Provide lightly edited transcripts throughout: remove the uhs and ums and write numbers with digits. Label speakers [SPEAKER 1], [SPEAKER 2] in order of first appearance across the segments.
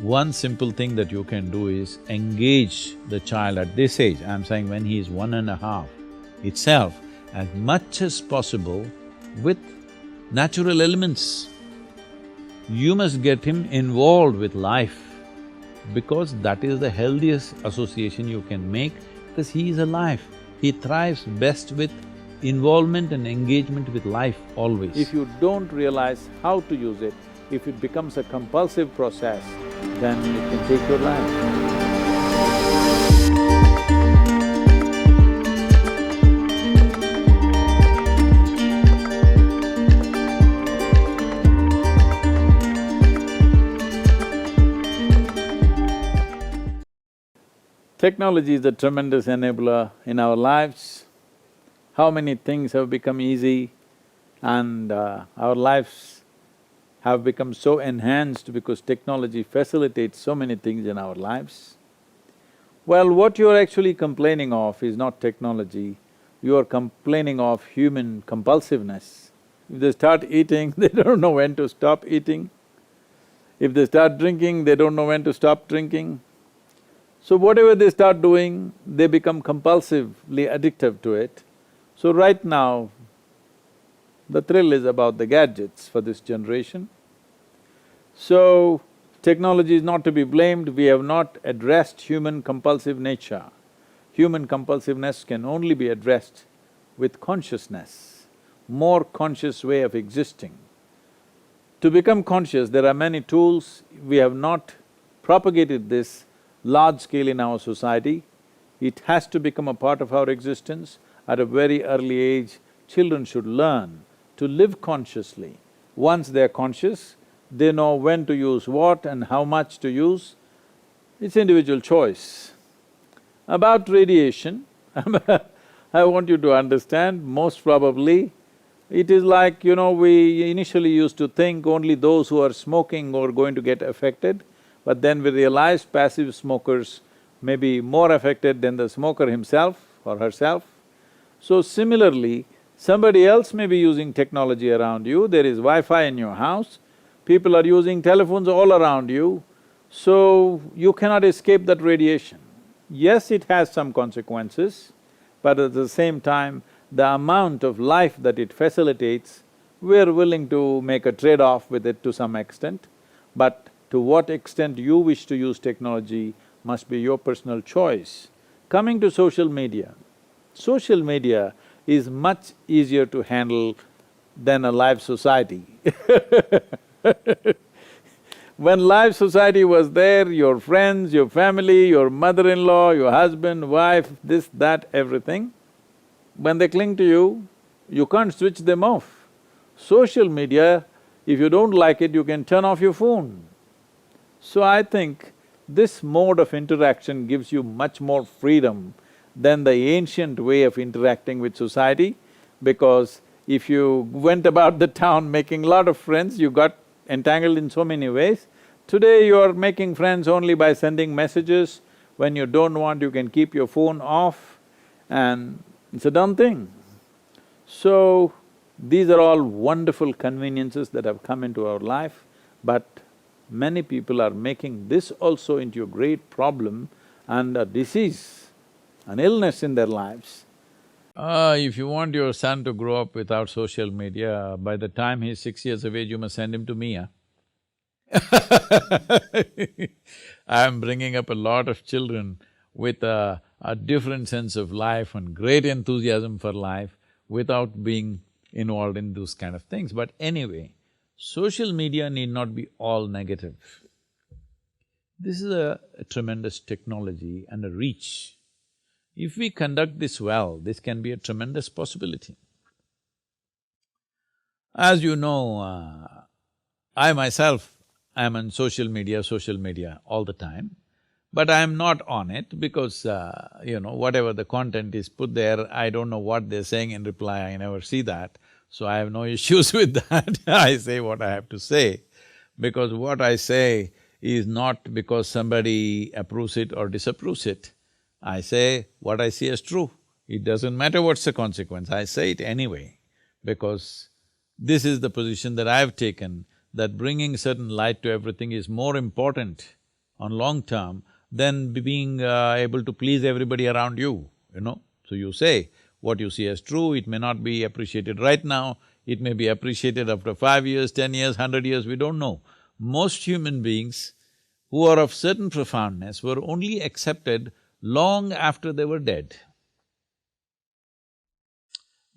[SPEAKER 1] One simple thing that you can do is engage the child at this age, I'm saying when he is 1.5 itself, as much as possible with natural elements. You must get him involved with life because that is the healthiest association you can make because he is alive. He thrives best with involvement and engagement with life always. If you don't realize how to use it, if it becomes a compulsive process, then it can take your life. Technology is a tremendous enabler in our lives. How many things have become easy and our lives have become so enhanced because technology facilitates so many things in our lives. Well, what you're actually complaining of is not technology, you are complaining of human compulsiveness. If they start eating, they don't know when to stop eating. If they start drinking, they don't know when to stop drinking. So whatever they start doing, they become compulsively addictive to it. So right now, the thrill is about the gadgets for this generation. So, technology is not to be blamed, we have not addressed human compulsive nature. Human compulsiveness can only be addressed with consciousness, more conscious way of existing. To become conscious, there are many tools, we have not propagated this large scale in our society. It has to become a part of our existence. At a very early age, children should learn to live consciously. Once they're conscious, they know when to use what and how much to use. It's individual choice. About radiation, I want you to understand, most probably, it is like, we initially used to think only those who are smoking are going to get affected, but then we realized passive smokers may be more affected than the smoker himself or herself. So similarly, somebody else may be using technology around you, there is Wi-Fi in your house, people are using telephones all around you, so you cannot escape that radiation. Yes, it has some consequences, but at the same time, the amount of life that it facilitates, we're willing to make a trade-off with it to some extent, but to what extent you wish to use technology must be your personal choice. Coming to social media is much easier to handle than a live society. When live society was there, your friends, your family, your mother-in-law, your husband, wife, this, that, everything, when they cling to you, you can't switch them off. Social media, if you don't like it, you can turn off your phone. So I think this mode of interaction gives you much more freedom than the ancient way of interacting with society, because if you went about the town making a lot of friends, you got entangled in so many ways. Today you are making friends only by sending messages. When you don't want, you can keep your phone off and it's a done thing. So, these are all wonderful conveniences that have come into our life, but many people are making this also into a great problem and a disease, an illness in their lives. If you want your son to grow up without social media, by the time he's 6 years of age, you must send him to me, I'm bringing up a lot of children with a different sense of life and great enthusiasm for life without being involved in those kind of things. But anyway, social media need not be all negative. This is a tremendous technology and a reach. If we conduct this well, this can be a tremendous possibility. As you know, I myself am on social media all the time, but I am not on it because, whatever the content is put there, I don't know what they're saying in reply, I never see that. So I have no issues with that I say what I have to say, because what I say is not because somebody approves it or disapproves it. I say what I see as true. It doesn't matter what's the consequence, I say it anyway, because this is the position that I've taken, that bringing certain light to everything is more important on long term than being able to please everybody around you, you know. So you say, what you see as true, it may not be appreciated right now, it may be appreciated after 5 years, 10 years, 100 years, we don't know. Most human beings who are of certain profoundness were only accepted long after they were dead.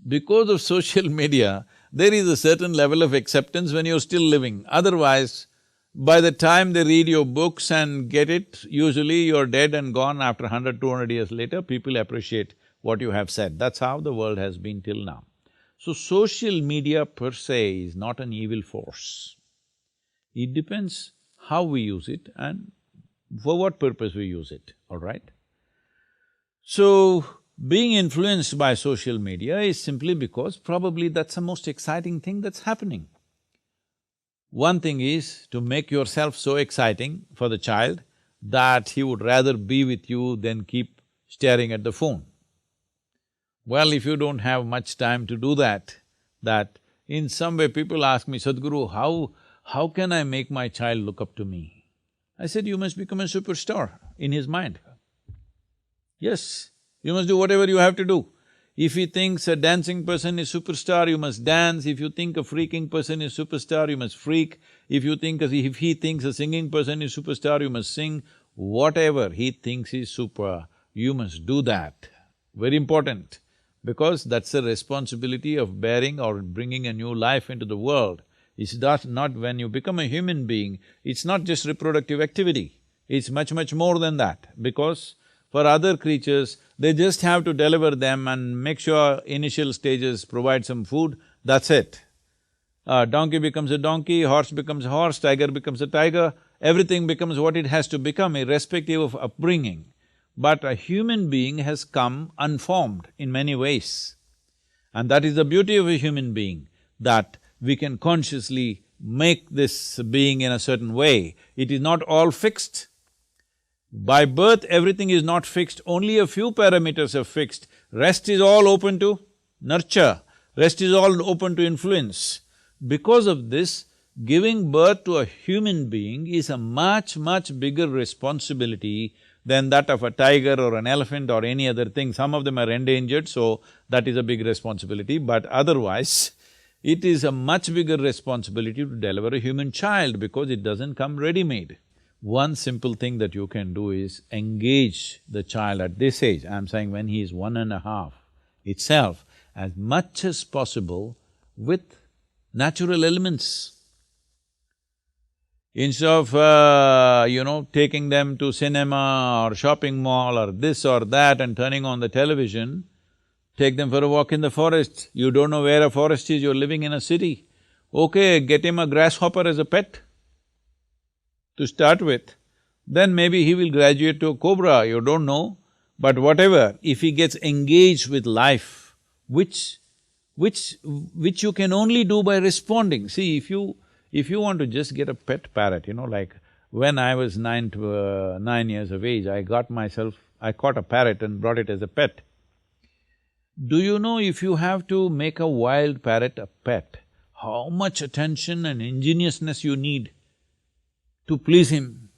[SPEAKER 1] Because of social media, there is a certain level of acceptance when you're still living. Otherwise, by the time they read your books and get it, usually you're dead and gone. After 100, 200 years later, people appreciate what you have said. That's how the world has been till now. So social media per se is not an evil force. It depends how we use it and for what purpose we use it, all right? So, being influenced by social media is simply because probably that's the most exciting thing that's happening. One thing is to make yourself so exciting for the child that he would rather be with you than keep staring at the phone. Well, if you don't have much time to do that in some way people ask me, Sadhguru, how can I make my child look up to me? I said, you must become a superstar in his mind. Yes, you must do whatever you have to do. If he thinks a dancing person is superstar, you must dance. If you think a freaking person is superstar, you must freak. If he thinks a singing person is superstar, you must sing. Whatever he thinks is super, you must do that. Very important, because that's the responsibility of bearing or bringing a new life into the world. It's not when you become a human being, it's not just reproductive activity, it's much, much more than that, because for other creatures, they just have to deliver them and make sure initial stages provide some food, that's it. Donkey becomes a donkey, horse becomes a horse, tiger becomes a tiger, everything becomes what it has to become irrespective of upbringing. But a human being has come unformed in many ways. And that is the beauty of a human being, that we can consciously make this being in a certain way. It is not all fixed. By birth, everything is not fixed, only a few parameters are fixed. Rest is all open to nurture, rest is all open to influence. Because of this, giving birth to a human being is a much, much bigger responsibility than that of a tiger or an elephant or any other thing. Some of them are endangered, so that is a big responsibility, but otherwise, it is a much bigger responsibility to deliver a human child because it doesn't come ready-made. One simple thing that you can do is engage the child at this age, I'm saying when he is 1.5 itself, as much as possible with natural elements. Instead of, taking them to cinema or shopping mall or this or that and turning on the television, take them for a walk in the forest. You don't know where a forest is, you're living in a city. Okay, get him a grasshopper as a pet to start with, then maybe he will graduate to a cobra, you don't know. But whatever, if he gets engaged with life, which you can only do by responding. See, if you want to just get a pet parrot, like when I was 9 years of age, I caught a parrot and brought it as a pet. Do you know if you have to make a wild parrot a pet, how much attention and ingeniousness you need to please him?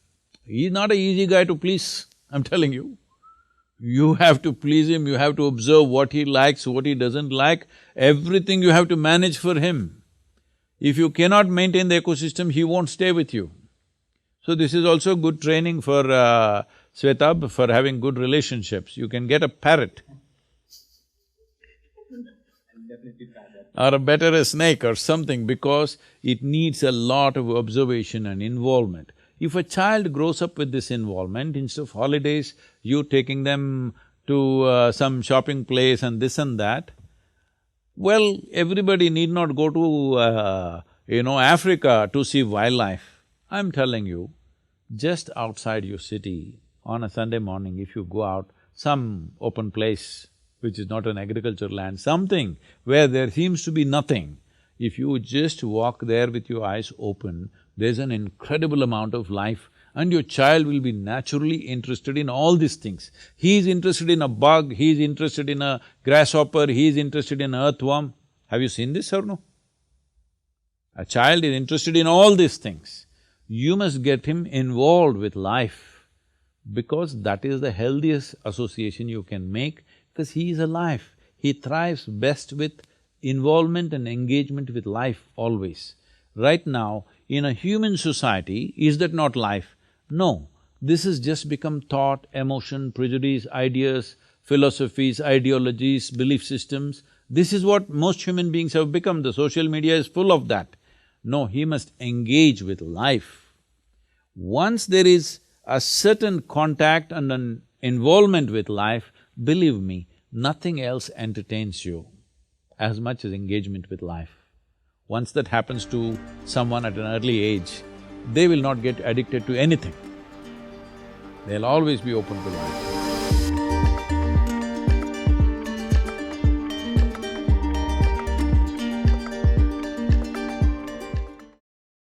[SPEAKER 1] He's not an easy guy to please, I'm telling you. You have to please him, you have to observe what he likes, what he doesn't like, everything you have to manage for him. If you cannot maintain the ecosystem, he won't stay with you. So this is also good training for Svetab, for having good relationships. You can get a parrot or better a snake or something, because it needs a lot of observation and involvement. If a child grows up with this involvement, instead of holidays, you taking them to some shopping place and this and that, well, everybody need not go to, Africa to see wildlife. I'm telling you, just outside your city, on a Sunday morning, if you go out, some open place which is not an agricultural land, something where there seems to be nothing, if you just walk there with your eyes open, there's an incredible amount of life and your child will be naturally interested in all these things. He is interested in a bug, he is interested in a grasshopper, he is interested in an earthworm. Have you seen this or no? A child is interested in all these things. You must get him involved with life, because that is the healthiest association you can make, because he is alive. He thrives best with involvement and engagement with life always. Right now, in a human society, is that not life? No, this has just become thought, emotion, prejudice, ideas, philosophies, ideologies, belief systems. This is what most human beings have become. The social media is full of that. No, he must engage with life. Once there is a certain contact and an involvement with life, believe me, nothing else entertains you as much as engagement with life. Once that happens to someone at an early age, they will not get addicted to anything. They'll always be open to life.